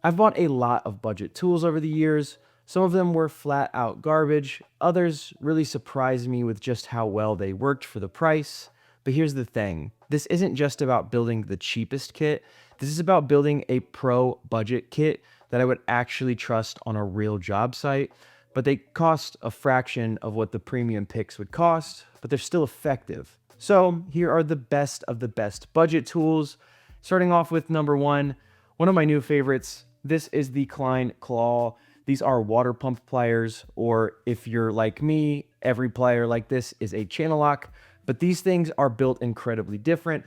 I've bought a lot of budget tools over the years. Some of them were flat out garbage. Others really surprised me with just how well they worked for the price. But here's the thing. This isn't just about building the cheapest kit. This is about building a pro budget kit that I would actually trust on a real job site. But they cost a fraction of what the premium picks would cost, but they're still effective. So here are the best of the best budget tools. Starting off with number one of my new favorites. This is the Klein Claw. These are water pump pliers, or if you're like me, every plier like this is a channel lock, but these things are built incredibly different.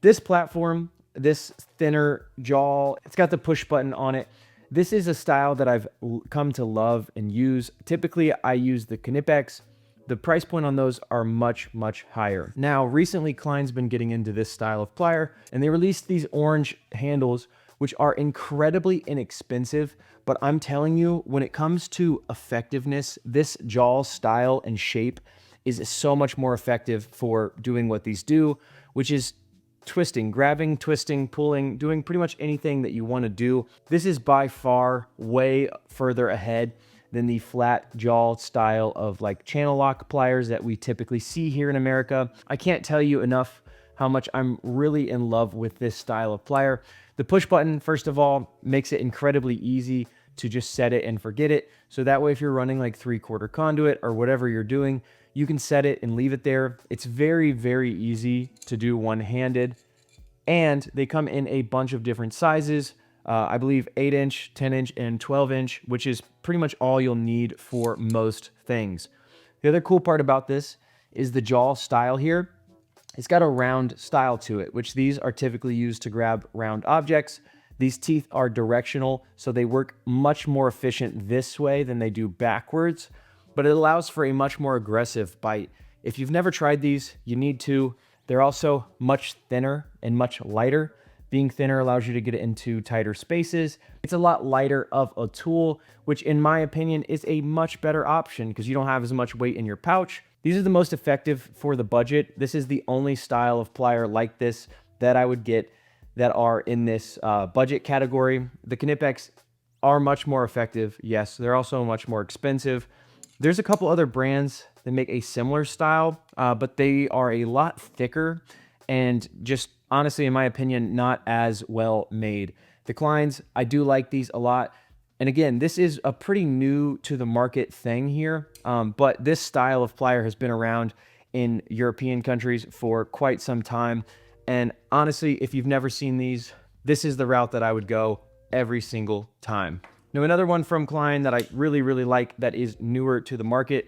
This platform, this thinner jaw, it's got the push button on it. This is a style that I've come to love and use. Typically, I use the Knipex. The price point on those are much, much higher. Now, recently, Klein's been getting into this style of plier, and they released these orange handles, which are incredibly inexpensive. But I'm telling you, when it comes to effectiveness, this jaw style and shape is so much more effective for doing what these do, which is twisting, grabbing, twisting, pulling, doing pretty much anything that you want to do. This is by far way further ahead than the flat jaw style of like channel lock pliers that we typically see here in America. I can't tell you enough how much I'm really in love with this style of plier. The push button, first of all, makes it incredibly easy to just set it and forget it. So that way, if you're running like 3/4 conduit or whatever you're doing, you can set it and leave it there. It's very, very easy to do one-handed. And they come in a bunch of different sizes. I believe 8-inch, 10-inch, and 12-inch, which is pretty much all you'll need for most things. The other cool part about this is the jaw style here. It's got a round style to it, which these are typically used to grab round objects. These teeth are directional, so they work much more efficient this way than they do backwards, but it allows for a much more aggressive bite. If you've never tried these, you need to. They're also much thinner and much lighter. Being thinner allows you to get it into tighter spaces. It's a lot lighter of a tool, which in my opinion is a much better option because you don't have as much weight in your pouch. These are the most effective for the budget. This is the only style of plier like this that I would get that are in this budget category. The Knipex are much more effective. Yes, they're also much more expensive. There's a couple other brands that make a similar style, but they are a lot thicker and just honestly, in my opinion, not as well made. The Kleins, I do like these a lot. And again, this is a pretty new to the market thing here, but this style of plier has been around in European countries for quite some time. And honestly, if you've never seen these, this is the route that I would go every single time. Now, another one from Klein that I really, really like that is newer to the market.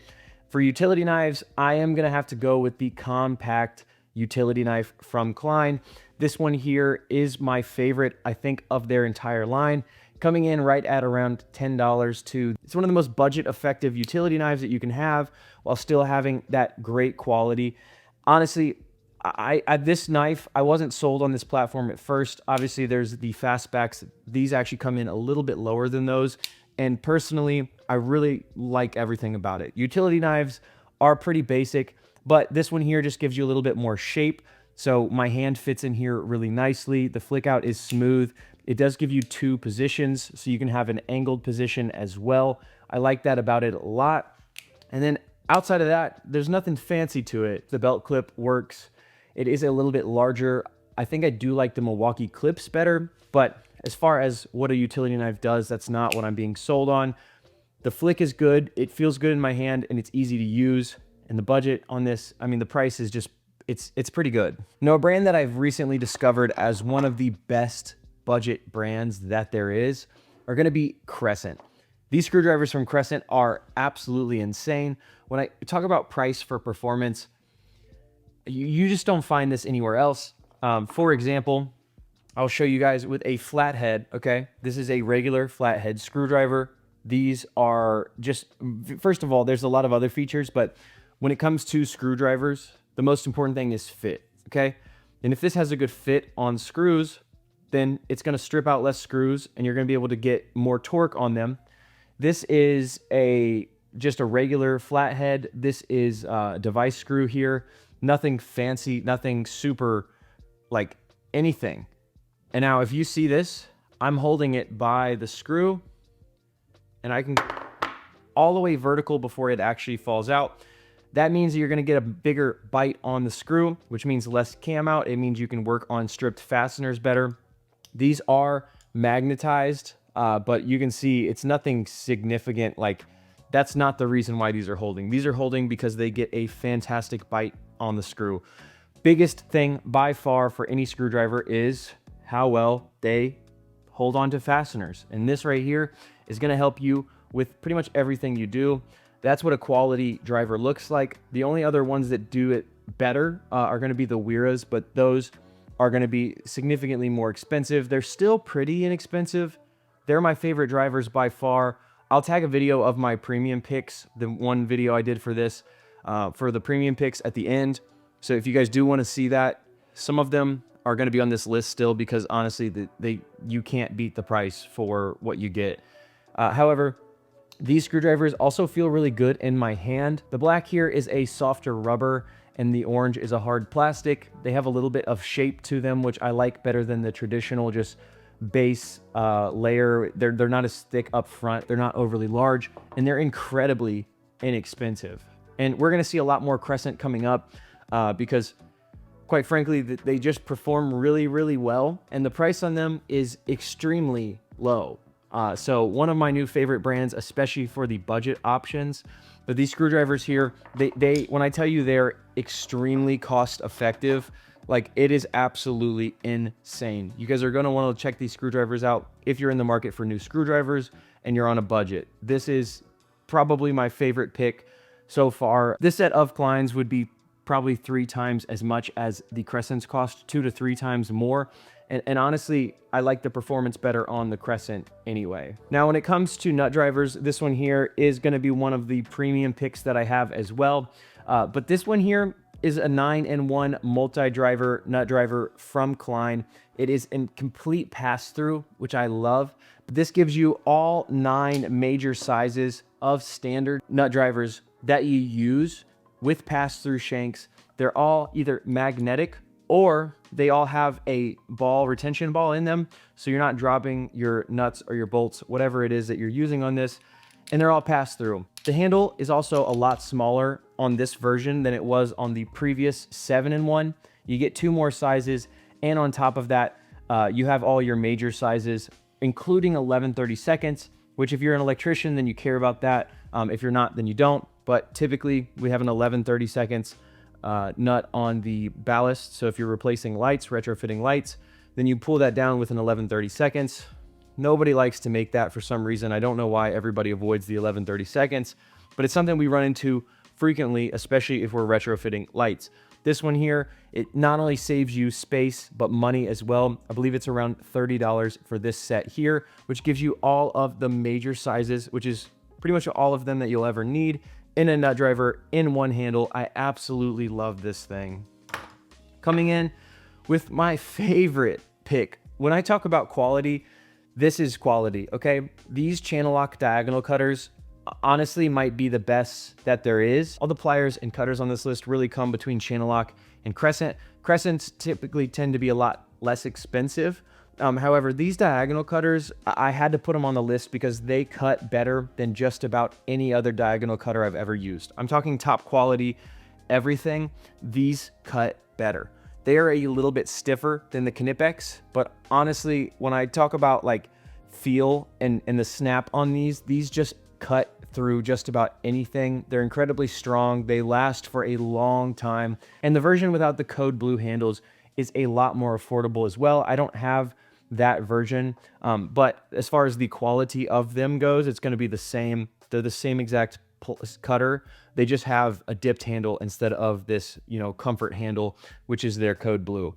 For utility knives, I am gonna have to go with the compact utility knife from Klein. This one here is my favorite, I think, of their entire line. Coming in right at around $10 too. It's one of the most budget effective utility knives that you can have while still having that great quality. Honestly, this knife, I wasn't sold on this platform at first. Obviously, there's the fastbacks. These actually come in a little bit lower than those. And personally, I really like everything about it. Utility knives are pretty basic, but this one here just gives you a little bit more shape. So my hand fits in here really nicely. The flick out is smooth. It does give you two positions, so you can have an angled position as well. I like that about it a lot. And then outside of that, there's nothing fancy to it. The belt clip works. It is a little bit larger. I think I do like the Milwaukee clips better, but as far as what a utility knife does, that's not what I'm being sold on. The flick is good. It feels good in my hand and it's easy to use. And the budget on this, I mean, the price is just, it's pretty good. Now, a brand that I've recently discovered as one of the best budget brands that there is are gonna be Crescent. These screwdrivers from Crescent are absolutely insane. When I talk about price for performance, you just don't find this anywhere else. For example, I'll show you guys with a flathead, okay? This is a regular flathead screwdriver. These are just, first of all, there's a lot of other features, but when it comes to screwdrivers, the most important thing is fit, okay? And if this has a good fit on screws, then it's gonna strip out less screws and you're gonna be able to get more torque on them. This is just a regular flathead. This is a device screw here. Nothing fancy, nothing super like anything. And now if you see this, I'm holding it by the screw, and I can all the way vertical before it actually falls out. That means you're going to get a bigger bite on the screw, which means less cam out. It means you can work on stripped fasteners better. These are magnetized, but you can see it's nothing significant. Like, that's not the reason why these are holding. These are holding because they get a fantastic bite on the screw. Biggest thing by far for any screwdriver is how well they hold on to fasteners. And this right here is going to help you with pretty much everything you do. That's what a quality driver looks like. The only other ones that do it better are going to be the Wiras, but those are going to be significantly more expensive. They're still pretty inexpensive. They're my favorite drivers by far. I'll tag a video of my premium picks, the one video I did for this, for the premium picks at the end. So if you guys do want to see that, some of them are going to be on this list still because honestly, you can't beat the price for what you get. However, these screwdrivers also feel really good in my hand. The black here is a softer rubber and the orange is a hard plastic. They have a little bit of shape to them, which I like better than the traditional just base layer. They're not as thick up front. They're not overly large, and they're incredibly inexpensive. And we're going to see a lot more Crescent coming up because quite frankly, they just perform really, really well. And the price on them is extremely low. So one of my new favorite brands, especially for the budget options. But these screwdrivers here, when I tell you they're extremely cost effective, like it is absolutely insane. You guys are going to want to check these screwdrivers out if you're in the market for new screwdrivers and you're on a budget. This is probably my favorite pick so far. This set of Kleins would be probably 3 times as much as the Crescents cost, 2 to 3 times more. And honestly, I like the performance better on the Crescent anyway. Now, when it comes to nut drivers, this one here is going to be one of the premium picks that I have as well. But this one here is a 9-in-1 multi-driver nut driver from Klein. It is in complete pass-through, which I love. But this gives you all 9 major sizes of standard nut drivers that you use with pass-through shanks. They're all either magnetic or they all have a retention ball in them, so you're not dropping your nuts or your bolts, whatever it is that you're using on this, and they're all pass-through. The handle is also a lot smaller on this version than it was on the previous 7-in-1. You get 2 more sizes, and on top of that, you have all your major sizes, including 11/32, which if you're an electrician, then you care about that. If you're not, then you don't. But typically, we have an 11/32 nut on the ballast. So if you're replacing lights, retrofitting lights, then you pull that down with an 11/32. Nobody likes to make that for some reason. I don't know why everybody avoids the 11/32, but it's something we run into frequently, especially if we're retrofitting lights. This one here, it not only saves you space, but money as well. I believe it's around $30 for this set here, which gives you all of the major sizes, which is pretty much all of them that you'll ever need in a nut driver in one handle. I absolutely love this thing. Coming in with my favorite pick. When I talk about quality, this is quality, okay? These channel lock diagonal cutters honestly might be the best that there is. All the pliers and cutters on this list really come between channel lock and Crescent. Crescents typically tend to be a lot less expensive. However, these diagonal cutters, I had to put them on the list because they cut better than just about any other diagonal cutter I've ever used. I'm talking top quality, everything. These cut better. They are a little bit stiffer than the Knipex, but honestly, when I talk about like feel and the snap on these just cut through just about anything. They're incredibly strong. They last for a long time. And the version without the code blue handles is a lot more affordable as well. I don't have that version, but as far as the quality of them goes, it's going to be the same. They're the same exact cutter. They just have a dipped handle instead of this, comfort handle, which is their code blue.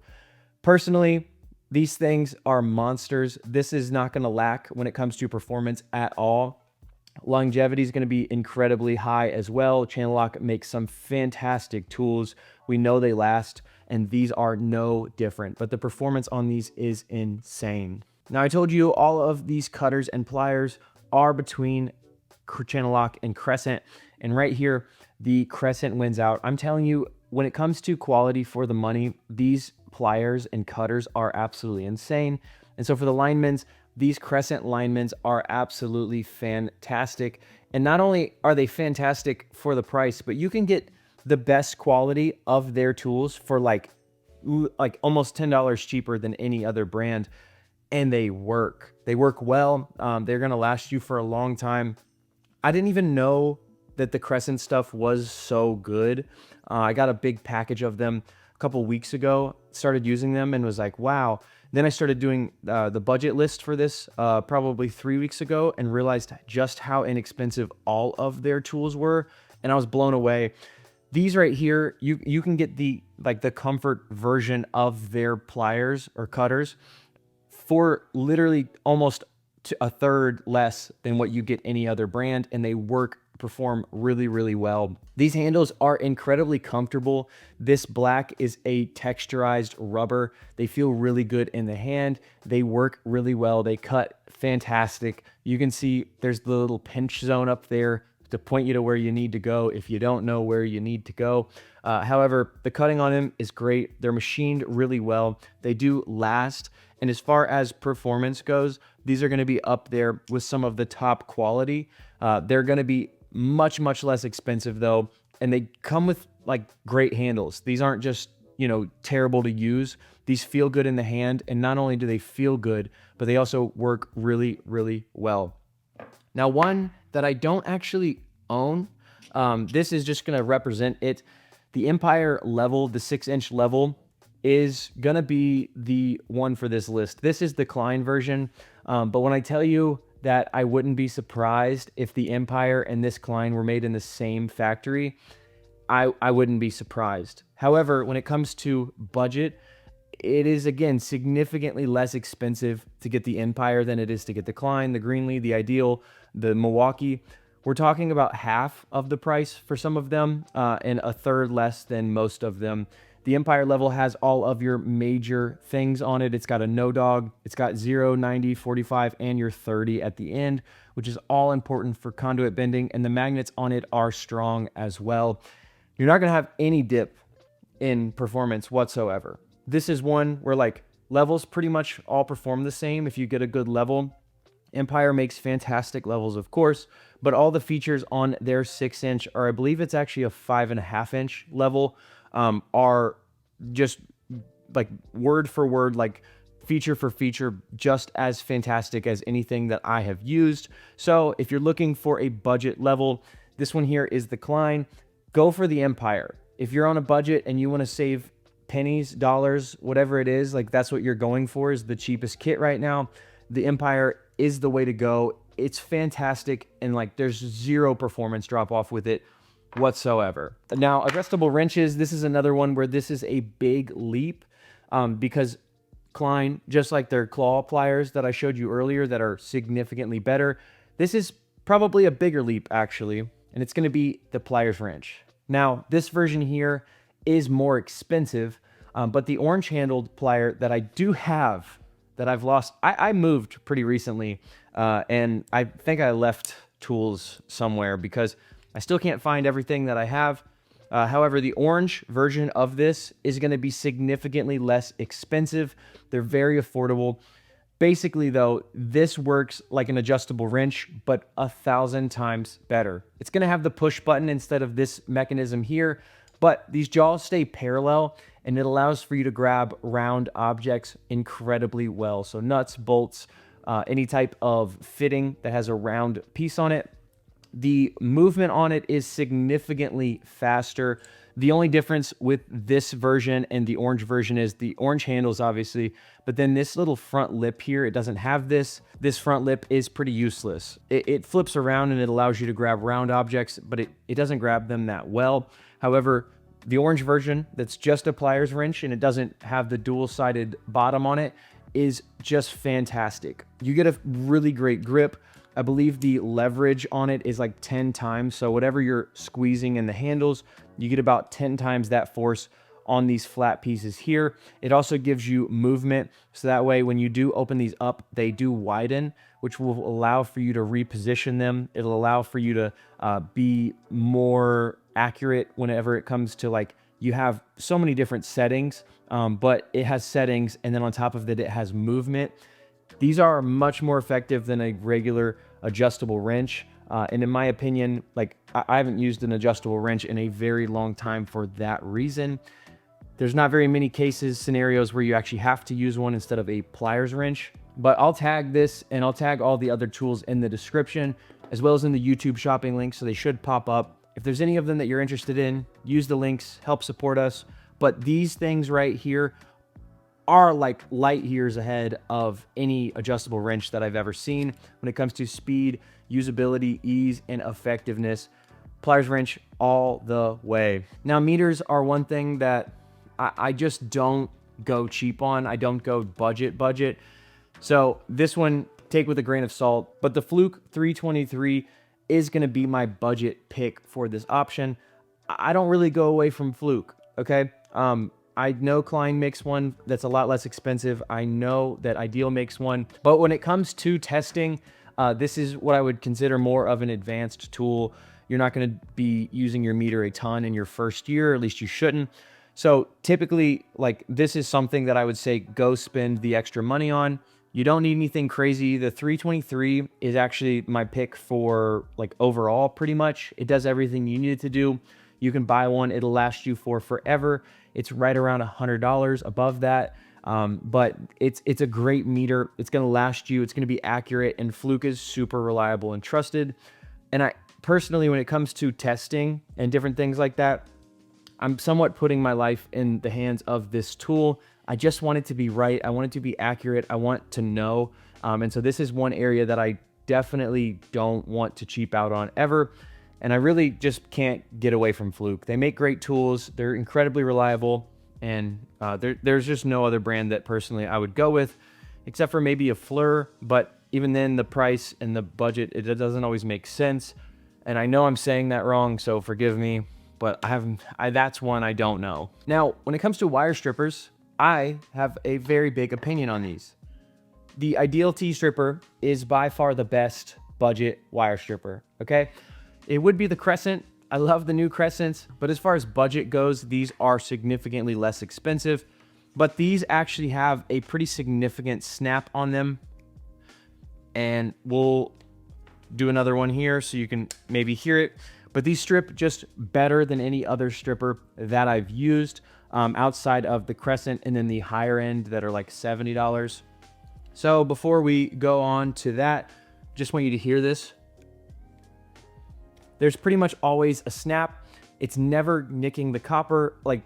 Personally, these things are monsters. This is not going to lack when it comes to performance at all. Longevity is going to be incredibly high as well. Channel lock makes some fantastic tools. We know they last, and these are no different, but the performance on these is insane. Now, I told you all of these cutters and pliers are between channel lock and Crescent, and right here, the Crescent wins out. I'm telling you, when it comes to quality for the money, these pliers and cutters are absolutely insane. And so for the linemen's, These Crescent linemen are absolutely fantastic. And not only are they fantastic for the price, but you can get the best quality of their tools for like almost $10 cheaper than any other brand. And they work. They work well. They're going to last you for a long time. I didn't even know that the Crescent stuff was so good. I got a big package of them a couple weeks ago, started using them and was like, wow. Then I started doing the budget list for this probably 3 weeks ago and realized just how inexpensive all of their tools were. And I was blown away. These right here, you can get the comfort version of their pliers or cutters for literally almost to a third less than what you get any other brand, and they perform really, really well. These handles are incredibly comfortable. This black is a texturized rubber. They feel really good in the hand. They work really well. They cut fantastic. You can see there's the little pinch zone up there to point you to where you need to go if you don't know where you need to go. However, the cutting on them is great. They're machined really well. They do last. And as far as performance goes, these are going to be up there with some of the top quality. They're going to be much, much less expensive though. And they come with like great handles. These aren't just, terrible to use. These feel good in the hand. And not only do they feel good, but they also work really, really well. Now, one that I don't actually own, this is just going to represent it. The Empire level, the 6-inch level, is going to be the one for this list. This is the Klein version. But when I tell you that I wouldn't be surprised if the Empire and this Klein were made in the same factory, I wouldn't be surprised. However, when it comes to budget, it is, again, significantly less expensive to get the Empire than it is to get the Klein, the Greenlee, the Ideal, the Milwaukee. We're talking about half of the price for some of them and a third less than most of them. The Empire level has all of your major things on it. It's got a no dog. It's got 0, 90, 45, and your 30 at the end, which is all important for conduit bending. And the magnets on it are strong as well. You're not going to have any dip in performance whatsoever. This is one where like levels pretty much all perform the same if you get a good level. Empire makes fantastic levels, of course, but all the features on their 6-inch, or I believe it's actually a 5.5-inch level, are just like word for word, like feature for feature, just as fantastic as anything that I have used. So if you're looking for a budget level, this one here is the Klein. Go for the Empire. If you're on a budget and you want to save pennies, dollars, whatever it is, like that's what you're going for, is the cheapest kit right now, the Empire is the way to go. It's fantastic, and like there's zero performance drop off with it whatsoever. Now, adjustable wrenches, this is another one where this is a big leap because Klein, just like their claw pliers that I showed you earlier that are significantly better, this is probably a bigger leap actually, and it's going to be the pliers wrench. Now, this version here is more expensive, but the orange handled plier that I do have that I've lost, I moved pretty recently, and I think I left tools somewhere because I still can't find everything that I have. However, the orange version of this is going to be significantly less expensive. They're very affordable. Basically, though, this works like an adjustable wrench, but 1,000 times better. It's going to have the push button instead of this mechanism here, but these jaws stay parallel, and it allows for you to grab round objects incredibly well. So nuts, bolts, any type of fitting that has a round piece on it. The movement on it is significantly faster. The only difference with this version and the orange version is the orange handles, obviously, but then this little front lip here, it doesn't have this. This front lip is pretty useless. It flips around and it allows you to grab round objects, but it doesn't grab them that well. However, the orange version that's just a pliers wrench and it doesn't have the dual-sided bottom on it is just fantastic. You get a really great grip. I believe the leverage on it is like 10 times. So whatever you're squeezing in the handles, you get about 10 times that force on these flat pieces here. It also gives you movement. So that way, when you do open these up, they do widen, which will allow for you to reposition them. It'll allow for you to be more accurate whenever it comes to like, you have so many different settings, but it has settings. And then on top of that, it has movement. These are much more effective than a regular adjustable wrench. And in my opinion, like I haven't used an adjustable wrench in a very long time for that reason. There's not very many scenarios where you actually have to use one instead of a pliers wrench. But I'll tag this and I'll tag all the other tools in the description, as well as in the YouTube shopping link, so they should pop up. If there's any of them that you're interested in, use the links, help support us. But these things right here are like light years ahead of any adjustable wrench that I've ever seen when it comes to speed, usability, ease, and effectiveness. Pliers wrench all the way. Now, meters are one thing that I just don't go cheap on. I don't go budget. So this one, take with a grain of salt, but the Fluke 323 is gonna be my budget pick for this option. I don't really go away from Fluke, okay? I know Klein makes one that's a lot less expensive. I know that Ideal makes one, but when it comes to testing, this is what I would consider more of an advanced tool. You're not gonna be using your meter a ton in your first year, or at least you shouldn't. So typically, like, this is something that I would say go spend the extra money on. You don't need anything crazy. The 323 is actually my pick for like overall, pretty much. It does everything you need it to do. You can buy one, it'll last you for forever. It's right around $100 above that. But it's a great meter. It's gonna last you, it's gonna be accurate, and Fluke is super reliable and trusted. And I personally, when it comes to testing and different things like that, I'm somewhat putting my life in the hands of this tool. I just want it to be right. I want it to be accurate. I want to know. And so this is one area that I definitely don't want to cheap out on ever. And I really just can't get away from Fluke. They make great tools. They're incredibly reliable. And there's just no other brand that personally I would go with, except for maybe a Fleur. But even then, the price and the budget, it doesn't always make sense. And I know I'm saying that wrong, so forgive me. But that's one I don't know. Now, when it comes to wire strippers, I have a very big opinion on these. The Ideal T-stripper is by far the best budget wire stripper, okay? It would be the Crescent. I love the new Crescents, but as far as budget goes, these are significantly less expensive, but these actually have a pretty significant snap on them. And we'll do another one here so you can maybe hear it. But these strip just better than any other stripper that I've used, outside of the Crescent and then the higher end that are like $70. So before we go on to that, just want you to hear this. There's pretty much always a snap. It's never nicking the copper, like,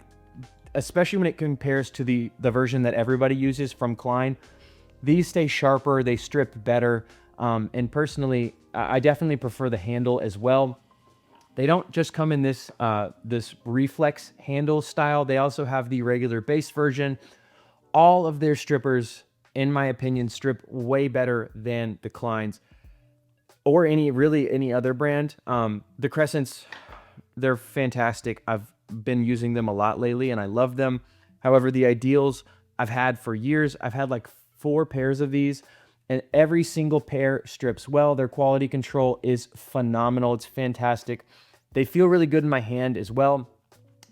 especially when it compares to the version that everybody uses from Klein. These stay sharper, they strip better. And personally, I definitely prefer the handle as well. They don't just come in this this reflex handle style. They also have the regular base version. All of their strippers, in my opinion, strip way better than the Kleins or any other brand. The Crescents, they're fantastic. I've been using them a lot lately and I love them. However, the Ideals I've had for years. I've had like 4 pairs of these, and every single pair strips well. Their quality control is phenomenal. It's fantastic. They feel really good in my hand as well.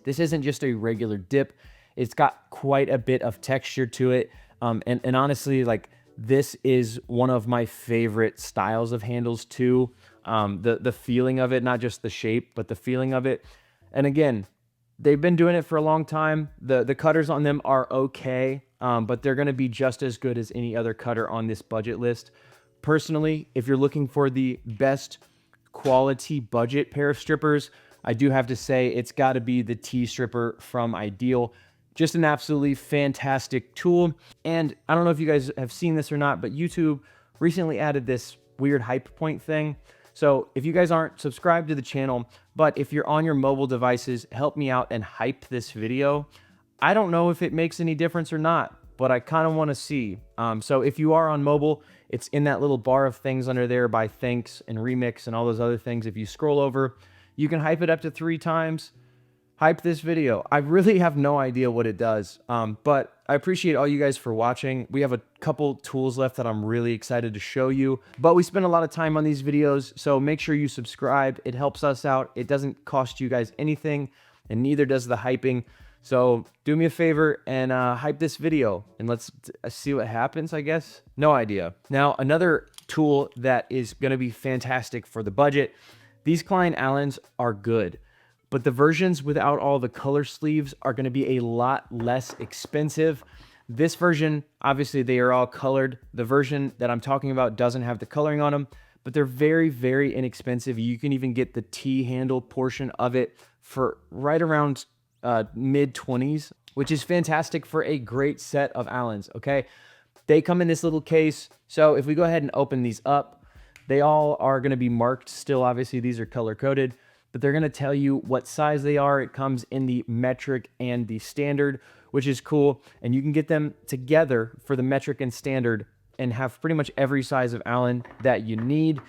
This isn't just a regular dip. It's got quite a bit of texture to it. And honestly, like, this is one of my favorite styles of handles too. The feeling of it, not just the shape, but the feeling of it. And again, they've been doing it for a long time. The cutters on them are okay, but they're gonna be just as good as any other cutter on this budget list. Personally, if you're looking for the best quality budget pair of strippers, I do have to say it's got to be the T-stripper from Ideal. Just an absolutely fantastic tool. And I don't know if you guys have seen this or not, but YouTube recently added this weird hype point thing. So if you guys aren't subscribed to the channel, but if you're on your mobile devices, help me out and hype this video. I don't know if it makes any difference or not, but I kind of want to see. So if you are on mobile, it's in that little bar of things under there by Thanks and Remix and all those other things. If you scroll over, you can hype it up to 3 times. Hype this video. I really have no idea what it does, but I appreciate all you guys for watching. We have a couple tools left that I'm really excited to show you, but we spend a lot of time on these videos, so make sure you subscribe. It helps us out. It doesn't cost you guys anything, and neither does the hyping. So do me a favor and hype this video, and let's see what happens, I guess. No idea. Now, another tool that is going to be fantastic for the budget. These Klein Allens are good, but the versions without all the color sleeves are going to be a lot less expensive. This version, obviously they are all colored. The version that I'm talking about doesn't have the coloring on them, but they're very, very inexpensive. You can even get the T-handle portion of it for right around mid 20s, which is fantastic for a great set of Allens, okay? They come in this little case. So if we go ahead and open these up, they all are going to be marked still. Obviously, these are color coded, but they're going to tell you what size they are. It comes in the metric and the standard, which is cool. And you can get them together for the metric and standard and have pretty much every size of Allen that you need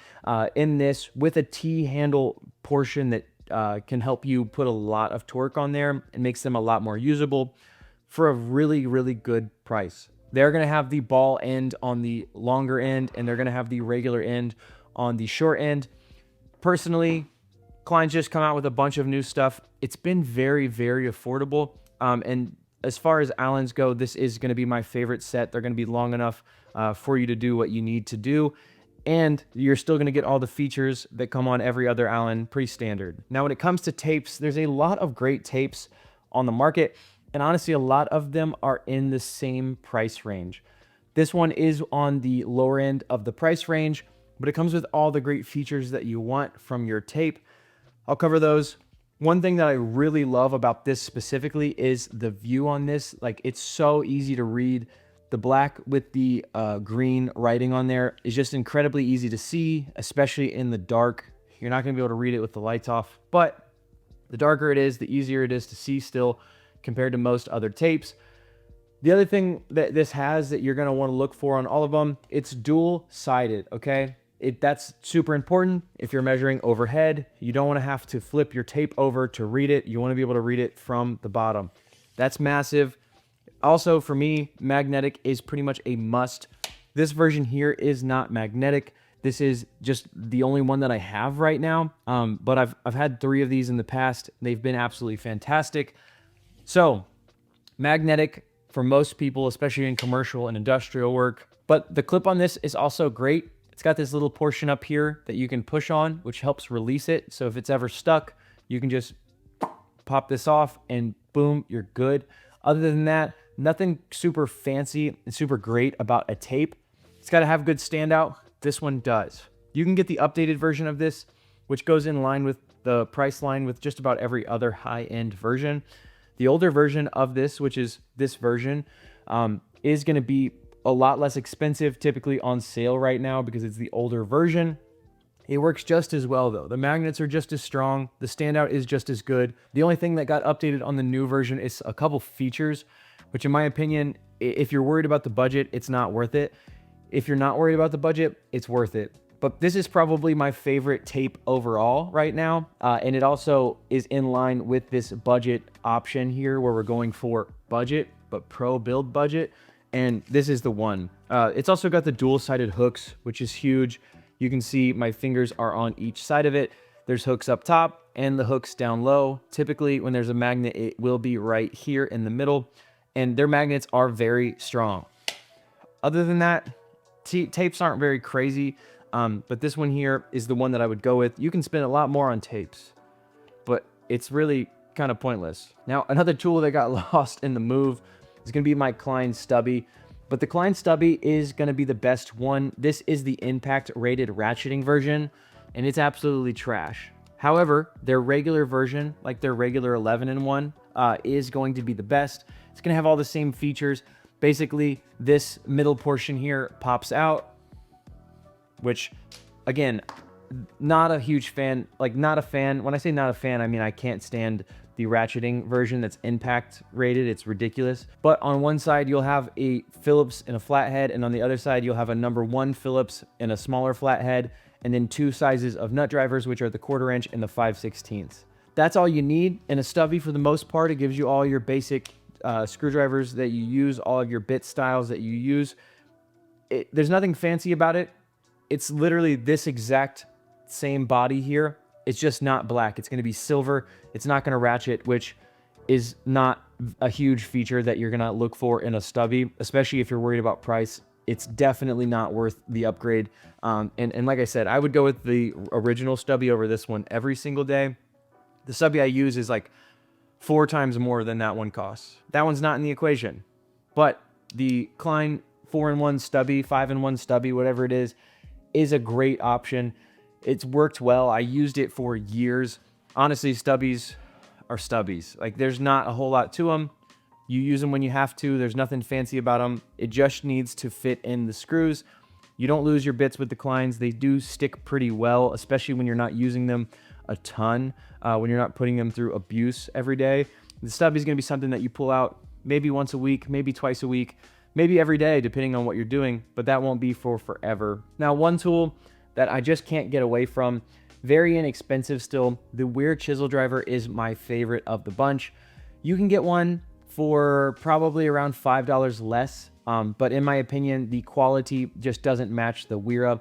in this, with a T-handle portion that can help you put a lot of torque on there and makes them a lot more usable for a really, really good price. They're going to have the ball end on the longer end, and they're going to have the regular end on the short end. Personally, Klein's just come out with a bunch of new stuff. It's been very, very affordable. And as far as Allens go, this is going to be my favorite set. They're going to be long enough for you to do what you need to do. And you're still going to get all the features that come on every other Allen, pretty standard. Now, when it comes to tapes, there's a lot of great tapes on the market. And honestly, a lot of them are in the same price range. This one is on the lower end of the price range, but it comes with all the great features that you want from your tape. I'll cover those. One thing that I really love about this specifically is the view on this. Like, it's so easy to read. The black with the green writing on there is just incredibly easy to see, especially in the dark. You're not going to be able to read it with the lights off, but the darker it is, the easier it is to see still compared to most other tapes. The other thing that this has that you're going to want to look for on all of them, it's dual-sided, okay? That's super important. If you're measuring overhead, you don't want to have to flip your tape over to read it. You want to be able to read it from the bottom. That's massive. Also, for me, magnetic is pretty much a must. This version here is not magnetic. This is just the only one that I have right now. But I've had 3 of these in the past. They've been absolutely fantastic. So, magnetic for most people, especially in commercial and industrial work. But the clip on this is also great. It's got this little portion up here that you can push on, which helps release it. So if it's ever stuck, you can just pop this off and boom, you're good. Other than that, nothing super fancy and super great about a tape. It's got to have good standout. This one does. You can get the updated version of this, which goes in line with the price line with just about every other high-end version. The older version of this, which is this version, is going to be a lot less expensive, typically on sale right now because it's the older version. It works just as well though. The magnets are just as strong. The standout is just as good. The only thing that got updated on the new version is a couple features, which in my opinion, if you're worried about the budget, it's not worth it. If you're not worried about the budget, it's worth it. But this is probably my favorite tape overall right now. And it also is in line with this budget option here where we're going for budget, but pro build budget. And this is the one. It's also got the dual-sided hooks, which is huge. You can see my fingers are on each side of it. There's hooks up top and the hooks down low. Typically, when there's a magnet, it will be right here in the middle. And their magnets are very strong. Other than that, tapes aren't very crazy. But this one here is the one that I would go with. You can spend a lot more on tapes, but it's really kind of pointless. Now, another tool that got lost in the move is going to be my Klein stubby, but the Klein stubby is going to be the best one. This is the impact rated ratcheting version, and it's absolutely trash. However, their regular version, like their regular 11-in-1, is going to be the best. It's going to have all the same features. Basically, this middle portion here pops out, which, again, not a huge fan. Like, not a fan. When I say not a fan, I mean I can't stand the ratcheting version that's impact rated. It's ridiculous. But on one side, you'll have a Phillips and a flathead, and on the other side, you'll have a #1 Phillips and a smaller flathead, and then 2 sizes of nut drivers, which are the 1/4 inch and the 5/16. That's all you need. In a stubby, for the most part, it gives you all your basic screwdrivers that you use, all of your bit styles that you use. There's nothing fancy about it. It's literally this exact same body here. It's just not black. It's going to be silver. It's not going to ratchet, which is not a huge feature that you're gonna look for in a stubby, especially if you're worried about price. It's definitely not worth the upgrade. And like I said, I would go with the original stubby over this one every single day. The stubby I use is like 4 times more than that one costs. That one's not in the equation. But the Klein 4-in-1 stubby, 5-in-1 stubby, whatever it is a great option. It's worked well. I used it for years. Honestly, stubbies are stubbies. Like, there's not a whole lot to them. You use them when you have to. There's nothing fancy about them. It just needs to fit in the screws. You don't lose your bits with the Kleins. They do stick pretty well, especially when you're not using them a ton, when you're not putting them through abuse every day. The stubby is going to be something that you pull out maybe once a week, maybe twice a week, maybe every day, depending on what you're doing, but that won't be for forever. Now, one tool that I just can't get away from, very inexpensive still, the Weir chisel driver is my favorite of the bunch. You can get one for probably around $5 less, but in my opinion, the quality just doesn't match the Weir.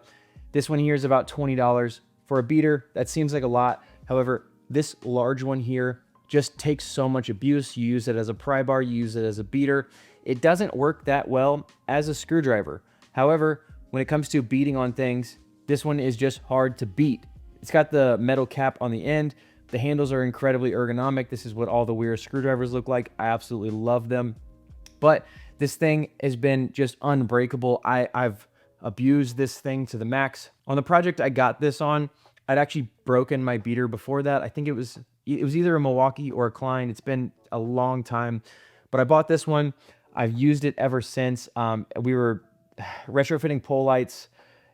This one here is about $20 for a beater. That seems like a lot. However, this large one here just takes so much abuse. You use it as a pry bar, you use it as a beater. It doesn't work that well as a screwdriver. However, when it comes to beating on things, this one is just hard to beat. It's got the metal cap on the end. The handles are incredibly ergonomic. This is what all the Weir screwdrivers look like. I absolutely love them. But this thing has been just unbreakable. I've abused this thing to the max. On the project I got this on, I'd actually broken my beater before that. I think it was either a Milwaukee or a Klein. It's been a long time, but I bought this one. I've used it ever since. We were retrofitting pole lights.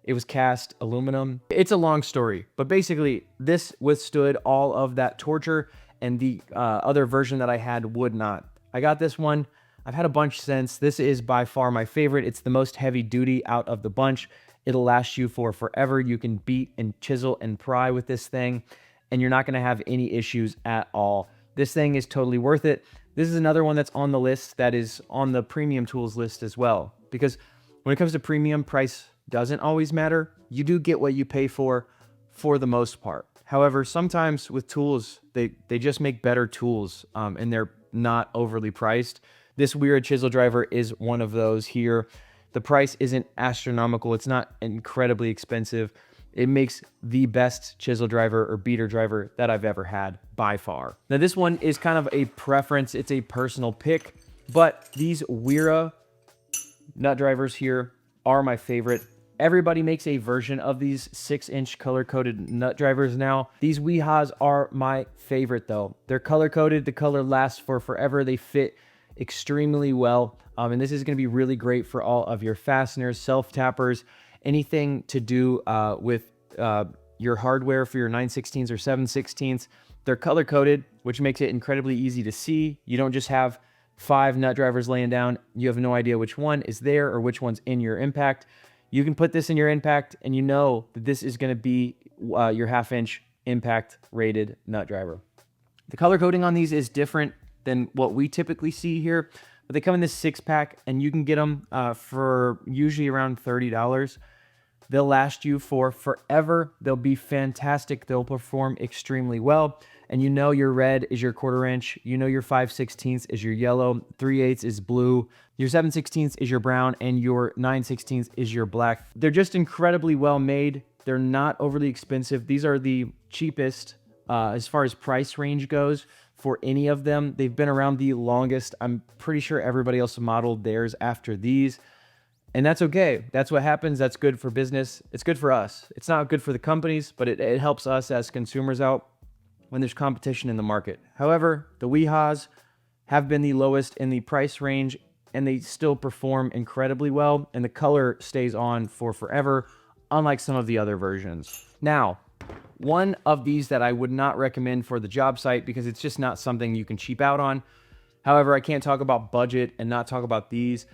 It was cast aluminum. It's a long story, but basically this withstood all of that torture, and the other version that I had would not. I got this one. I've had a bunch since. This is by far my favorite. It's the most heavy duty out of the bunch. It'll last you for forever. You can beat and chisel and pry with this thing, and you're not gonna have any issues at all. This thing is totally worth it. This is another one that's on the list that is on the premium tools list as well, because when it comes to premium, price doesn't always matter. You do get what you pay for the most part. However, sometimes with tools, they just make better tools, and they're not overly priced. This Weir chisel driver is one of those here. The price isn't astronomical. It's not incredibly expensive. It makes the best chisel driver or beater driver that I've ever had by far. Now, this one is kind of a preference. It's a personal pick, but these Weir nut drivers here are my favorite. Everybody makes a version of these 6-inch color-coded nut drivers now. These Wehas are my favorite though. They're color-coded. The color lasts for forever. They fit extremely well. And this is going to be really great for all of your fasteners, self-tappers, anything to do with your hardware for your 9/16 or 7/16. They're color-coded, which makes it incredibly easy to see. You don't just have 5 nut drivers laying down. You have no idea which one is there or which one's in your impact. You can put this in your impact, and you know that this is going to be your 1/2-inch impact rated nut driver. The color coding on these is different than what we typically see here, but they come in this 6-pack, and you can get them for usually around $30. They'll last you for forever. They'll be fantastic. They'll perform extremely well. And you know your red is your 1/4 inch. You know your 5/16 is your yellow. 3/8 is blue. Your 7/16 is your brown. And your 9/16 is your black. They're just incredibly well made. They're not overly expensive. These are the cheapest as far as price range goes for any of them. They've been around the longest. I'm pretty sure everybody else modeled theirs after these. And that's okay. That's what happens. That's good for business. It's good for us. It's not good for the companies, but it helps us as consumers out when there's competition in the market. However, the Wehas have been the lowest in the price range, and they still perform incredibly well, and the color stays on for forever, unlike some of the other versions. Now, one of these that I would not recommend for the job site because it's just not something you can cheap out on. However, I can't talk about budget and not talk about these.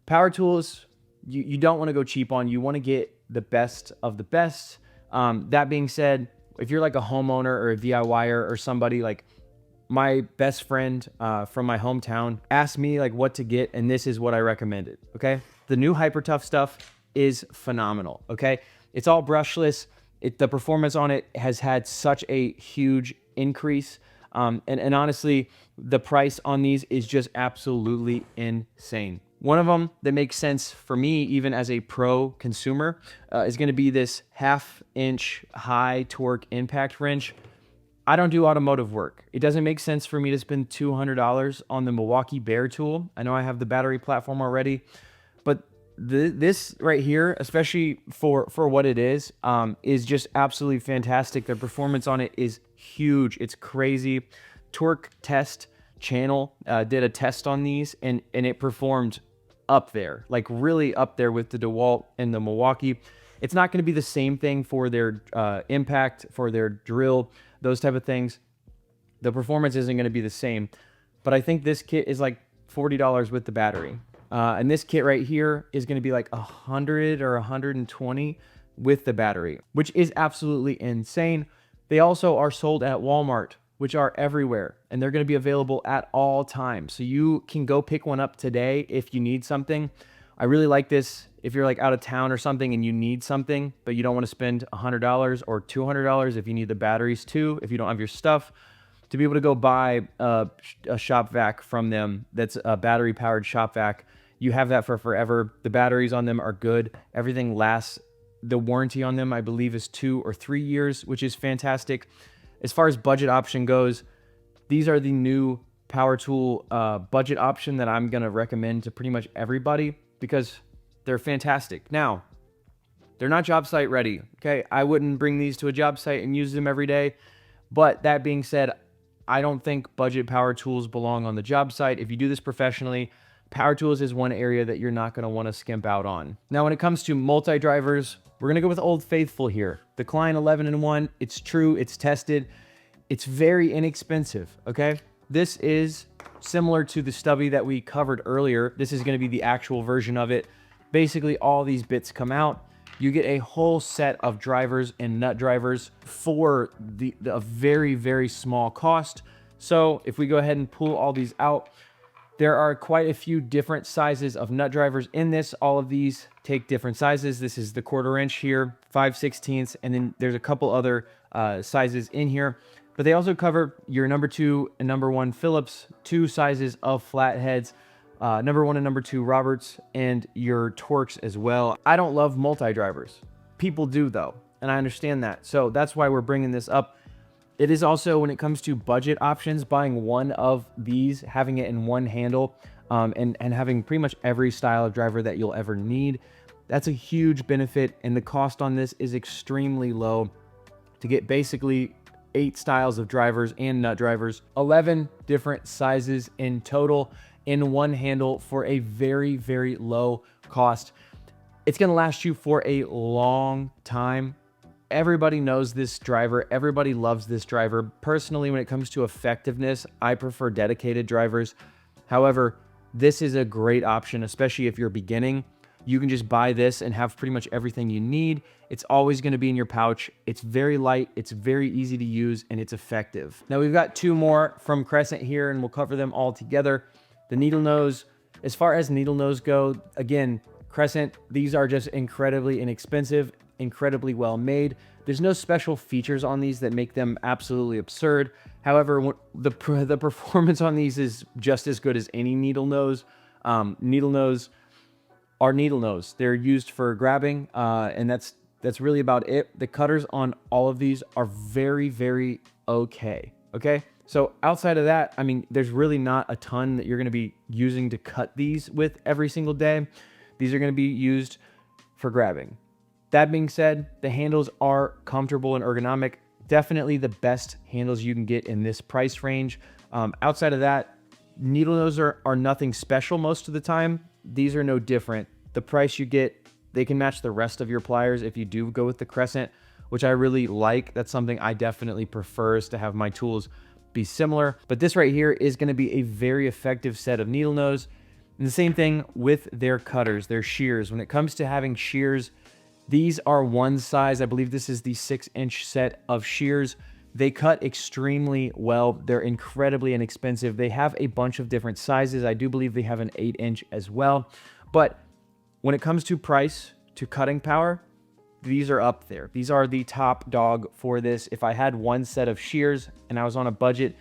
Power tools, you don't want to go cheap on. You want to get the best of the best. That being said, if you're like a homeowner or a DIYer or somebody, like my best friend from my hometown asked me like what to get, and this is what I recommended, okay? The new Hypertough stuff is phenomenal, okay? It's all brushless. The performance on it has had such a huge increase. And honestly, the price on these is just absolutely insane. One of them that makes sense for me, even as a pro consumer, is going to be this 1/2 inch high torque impact wrench. I don't do automotive work. It doesn't make sense for me to spend $200 on the Milwaukee Bear tool. I know I have the battery platform already, but this right here, especially for what it is just absolutely fantastic. The performance on it is huge. It's crazy. Torque Test channel did a test on these, and it performed up there, like really up there with the DeWalt and the Milwaukee. It's not going to be the same thing for their impact, for their drill, those type of things. The performance isn't going to be the same, but I think this kit is like $40 with the battery. And this kit right here is going to be like 100 or 120 with the battery, which is absolutely insane. They also are sold at Walmart, which are everywhere, and they're going to be available at all times. So you can go pick one up today if you need something. I really like this if you're like out of town or something and you need something, but you don't want to spend $100 or $200 if you need the batteries too, if you don't have your stuff, to be able to go buy a shop vac from them that's a battery powered shop vac. You have that for forever. The batteries on them are good. Everything lasts. The warranty on them, I believe, is 2 or 3 years, which is fantastic. As far as budget option goes, these are the new power tool budget option that I'm going to recommend to pretty much everybody because they're fantastic. Now, they're not job site ready. Okay, I wouldn't bring these to a job site and use them every day. But that being said, I don't think budget power tools belong on the job site. If you do this professionally, power tools is one area that you're not going to want to skimp out on. Now, when it comes to multi-drivers, we're going to go with Old Faithful here. The Klein 11-in-1, it's true, it's tested. It's very inexpensive, okay? This is similar to the stubby that we covered earlier. This is going to be the actual version of it. Basically, all these bits come out. You get a whole set of drivers and nut drivers for a very, very small cost. So if we go ahead and pull all these out, there are quite a few different sizes of nut drivers in this. All of these take different sizes. This is the 1/4 inch here, 5/16, and then there's a couple other sizes in here. But they also cover your number 2 and number 1 Phillips, 2 sizes of flatheads, number 1 and number 2 Roberts, and your Torx as well. I don't love multi-drivers. People do though, and I understand that. So that's why we're bringing this up. It is also, when it comes to budget options, buying one of these, having it in one handle, and having pretty much every style of driver that you'll ever need. That's a huge benefit, and the cost on this is extremely low to get basically 8 styles of drivers and nut drivers, 11 different sizes in total in one handle for a very, very low cost. It's going to last you for a long time. Everybody knows this driver. Everybody loves this driver. Personally, when it comes to effectiveness, I prefer dedicated drivers. However, this is a great option, especially if you're beginning. You can just buy this and have pretty much everything you need. It's always going to be in your pouch. It's very light, it's very easy to use, and it's effective. Now we've got 2 more from Crescent here, and we'll cover them all together. The needle nose. As far as needle nose go, again, Crescent, these are just incredibly inexpensive, incredibly well made. There's no special features on these that make them absolutely absurd. However, the performance on these is just as good as any needle nose. Needle nose are needle nose. They're used for grabbing, and that's really about it. The cutters on all of these are very, very okay. So outside of that, I mean, there's really not a ton that you're going to be using to cut these with every single day. These are going to be used for grabbing. That being said, the handles are comfortable and ergonomic. Definitely the best handles you can get in this price range. Outside of that, needle nose are nothing special most of the time. These are no different. The price you get, they can match the rest of your pliers if you do go with the Crescent, which I really like. That's something I definitely prefer, is to have my tools be similar. But this right here is going to be a very effective set of needle nose. And the same thing with their cutters, their shears. When it comes to having shears, these are one size. I believe this is the 6-inch set of shears. They cut extremely well. They're incredibly inexpensive. They have a bunch of different sizes. I do believe they have an 8-inch as well. But when it comes to price, to cutting power, these are up there. These are the top dog for this. If I had one set of shears and I was on a budget,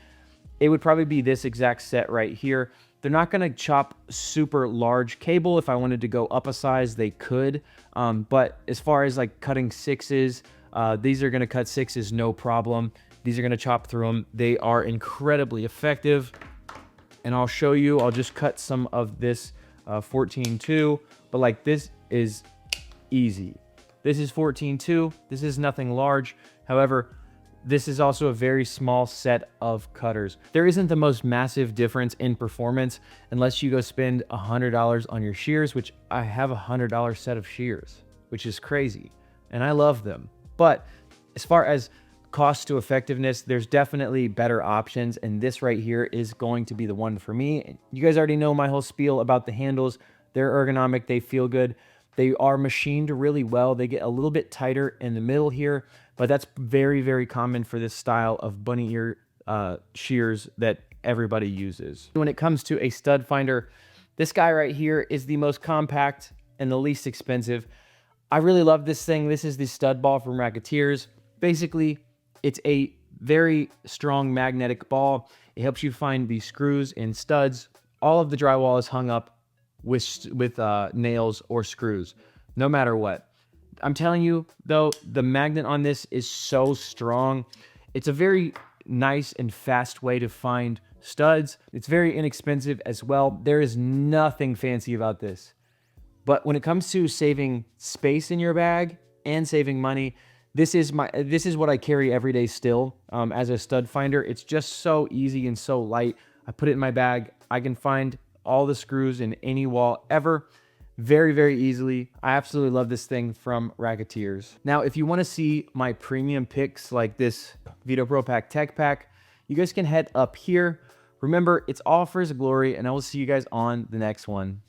it would probably be this exact set right here. They're not going to chop super large cable. If I wanted to go up a size, they could. But as far as like cutting sixes, these are going to cut sixes no problem. These are going to chop through them. They are incredibly effective. And I'll show you, I'll just cut some of this 14.2, but like this is easy. This is 14.2. This is nothing large. However, this is also a very small set of cutters. There isn't the most massive difference in performance unless you go spend $100 on your shears, which I have a $100 set of shears, which is crazy. And I love them. But as far as cost to effectiveness, there's definitely better options. And this right here is going to be the one for me. You guys already know my whole spiel about the handles. They're ergonomic, they feel good. They are machined really well. They get a little bit tighter in the middle here, but that's very, very common for this style of bunny ear shears that everybody uses. When it comes to a stud finder, this guy right here is the most compact and the least expensive. I really love this thing. This is the stud ball from Racketeers. Basically, it's a very strong magnetic ball. It helps you find the screws and studs. All of the drywall is hung up with nails or screws, no matter what. I'm telling you, though, the magnet on this is so strong. It's a very nice and fast way to find studs. It's very inexpensive as well. There is nothing fancy about this. But when it comes to saving space in your bag and saving money, this is what I carry every day still as a stud finder. It's just so easy and so light. I put it in my bag. I can find all the screws in any wall ever very, very easily. I absolutely love this thing from Racketeers. Now, if you want to see my premium picks like this Vito Pro Pack Tech Pack, you guys can head up here. Remember, it's all for his glory, and I will see you guys on the next one.